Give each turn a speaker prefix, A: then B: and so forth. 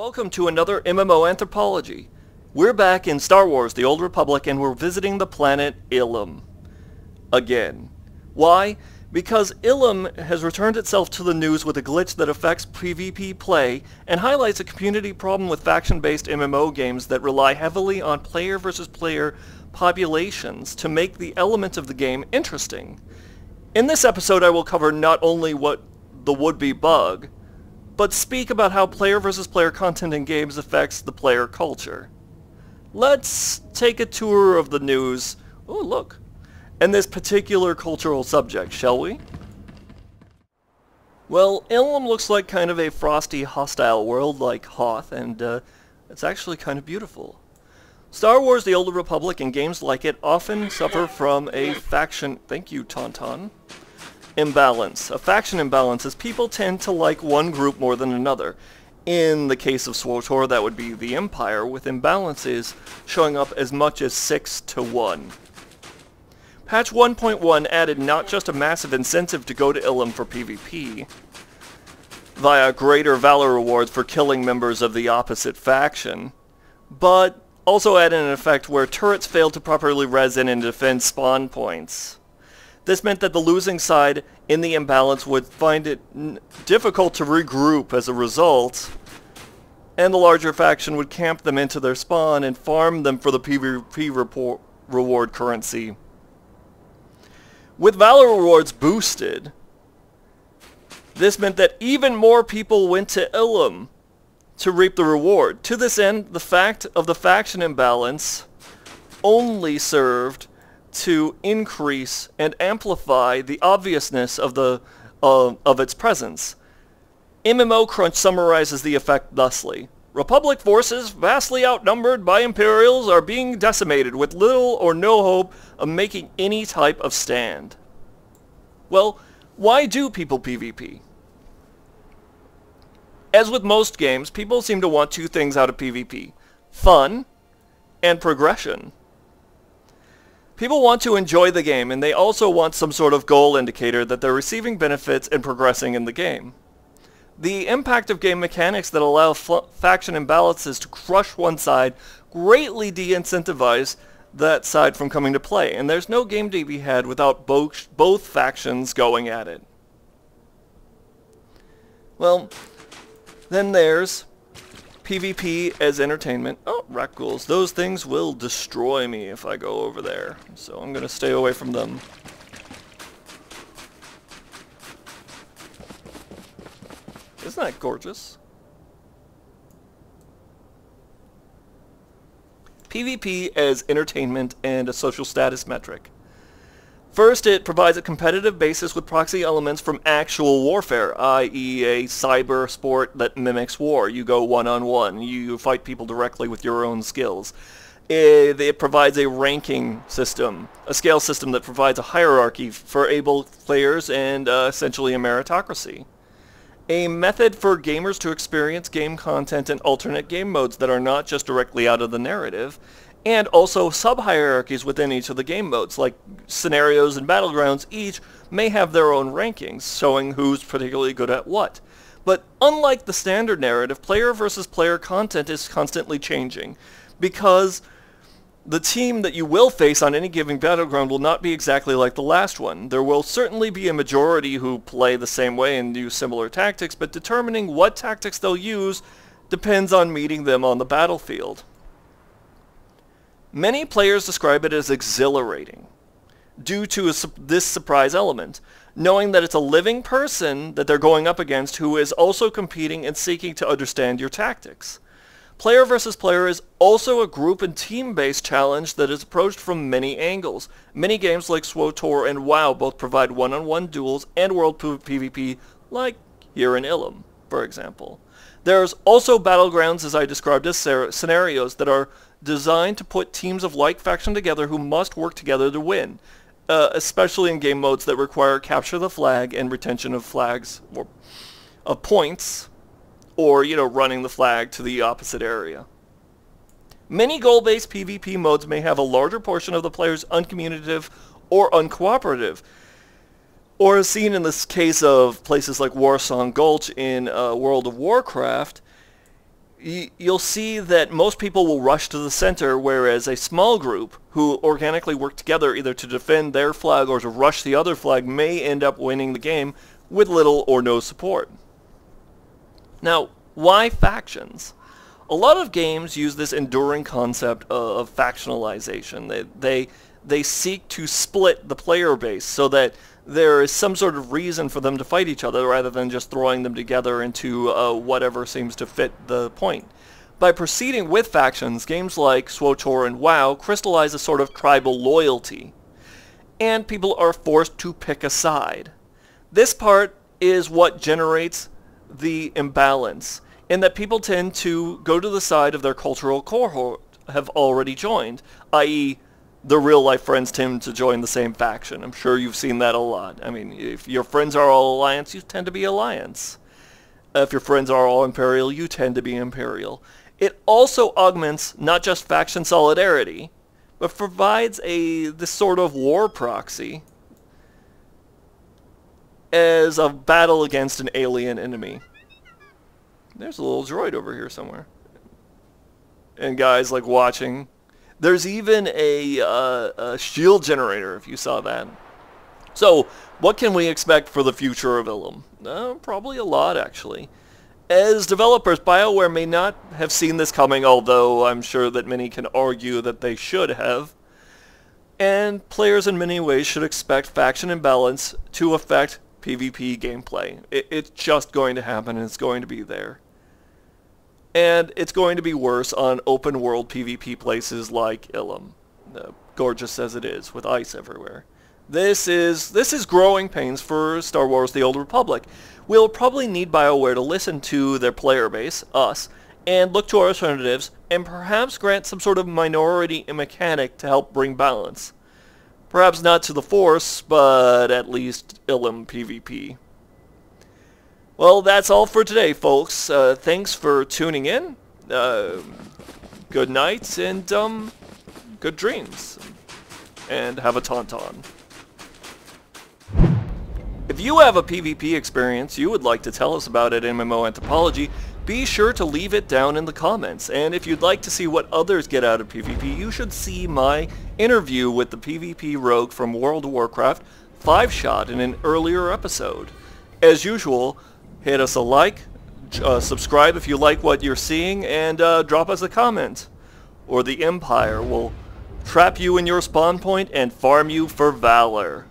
A: Welcome to another MMO Anthropology. We're back in Star Wars: The Old Republic and we're visiting the planet Ilum. Again. Why? Because Ilum has returned itself to the news with a glitch that affects PvP play and highlights a community problem with faction-based MMO games that rely heavily on player versus player populations to make the elements of the game interesting. In this episode I will cover not only what the would-be bug, but speak about how player versus player content in games affects the player culture. Let's take a tour of the news, oh look, and this particular cultural subject, shall we? Well, Ilum looks like kind of a frosty, hostile world like Hoth, and it's actually kind of beautiful. Star Wars: The Old Republic and games like it often suffer from a faction, thank you Tauntaun, imbalance. A faction imbalance is people tend to like one group more than another. In the case of SWtOR, that would be the Empire, with imbalances showing up as much as 6-to-1. Patch 1.1 added not just a massive incentive to go to Ilum for PvP, via greater valor rewards for killing members of the opposite faction, but also added an effect where turrets failed to properly res in and defend spawn points. This meant that the losing side in the imbalance would find it difficult to regroup as a result, and the larger faction would camp them into their spawn and farm them for the PvP reward currency. With Valor rewards boosted, this meant that even more people went to Ilum to reap the reward. To this end, the fact of the faction imbalance only served to increase and amplify the obviousness of its presence. MMO Crunch summarizes the effect thusly: Republic forces, vastly outnumbered by Imperials, are being decimated with little or no hope of making any type of stand. Well, why do people PvP? As with most games, people seem to want two things out of PvP: fun and progression. People want to enjoy the game, and they also want some sort of goal indicator that they're receiving benefits and progressing in the game. The impact of game mechanics that allow faction imbalances to crush one side greatly de-incentivize that side from coming to play, and there's no game to be had without both factions going at it. Well, then there's PvP as entertainment. Oh, Rakghouls. Those things will destroy me if I go over there, so I'm going to stay away from them. Isn't that gorgeous? PvP as entertainment and a social status metric. First, it provides a competitive basis with proxy elements from actual warfare, i.e. a cyber sport that mimics war. You go one-on-one. You fight people directly with your own skills. It provides a ranking system, a scale system that provides a hierarchy for able players and essentially a meritocracy. A method for gamers to experience game content in alternate game modes that are not just directly out of the narrative, and also sub-hierarchies within each of the game modes, like scenarios and battlegrounds. Each may have their own rankings, showing who's particularly good at what. But unlike the standard narrative, player versus player content is constantly changing, because the team that you will face on any given battleground will not be exactly like the last one. There will certainly be a majority who play the same way and use similar tactics, but determining what tactics they'll use depends on meeting them on the battlefield. Many players describe it as exhilarating due to this surprise element, knowing that it's a living person that they're going up against who is also competing and seeking to understand your tactics. Player versus player is also a group and team-based challenge that is approached from many angles. Many games like SWtOR and WoW both provide one-on-one duels and world PvP, like here in Ilum, for example. There's also battlegrounds, as I described, as scenarios that are designed to put teams of like faction together who must work together to win, especially in game modes that require capture the flag and retention of flags, or of points, or, running the flag to the opposite area. Many goal-based PvP modes may have a larger portion of the players uncommunicative or uncooperative, or as seen in this case of places like Warsong Gulch in World of Warcraft. you'll see that most people will rush to the center, whereas a small group who organically work together either to defend their flag or to rush the other flag may end up winning the game with little or no support. Now, why factions? A lot of games use this enduring concept of factionalization. They seek to split the player base so that there is some sort of reason for them to fight each other rather than just throwing them together into whatever seems to fit the point. By proceeding with factions, games like SWtOR and WoW crystallize a sort of tribal loyalty, and people are forced to pick a side. This part is what generates the imbalance, in that people tend to go to the side of their cultural cohort have already joined, i.e., the real-life friends tend to join the same faction. I'm sure you've seen that a lot. I mean, if your friends are all Alliance, you tend to be Alliance. If your friends are all Imperial, you tend to be Imperial. It also augments not just faction solidarity, but provides this sort of war proxy as a battle against an alien enemy. There's a little droid over here somewhere. And guys, like, watching. There's even a shield generator, if you saw that. So, what can we expect for the future of Ilum? Probably a lot, actually. As developers, BioWare may not have seen this coming, although I'm sure that many can argue that they should have. And players in many ways should expect faction imbalance to affect PvP gameplay. It's just going to happen, and it's going to be there. And it's going to be worse on open world PvP places like Ilum, gorgeous as it is, with ice everywhere. This is growing pains for Star Wars: The Old Republic. We'll probably need BioWare to listen to their player base, us, and look to our alternatives, and perhaps grant some sort of minority mechanic to help bring balance. Perhaps not to the Force, but at least Ilum PvP. Well, that's all for today, folks. Thanks for tuning in. Good night, and good dreams. And have a tauntaun. If you have a PvP experience you would like to tell us about at MMO Anthropology, be sure to leave it down in the comments. And if you'd like to see what others get out of PvP, you should see my interview with the PvP rogue from World of Warcraft, 5-shot, in an earlier episode. As usual, hit us a like, subscribe if you like what you're seeing, and drop us a comment. Or the Empire will trap you in your spawn point and farm you for valor.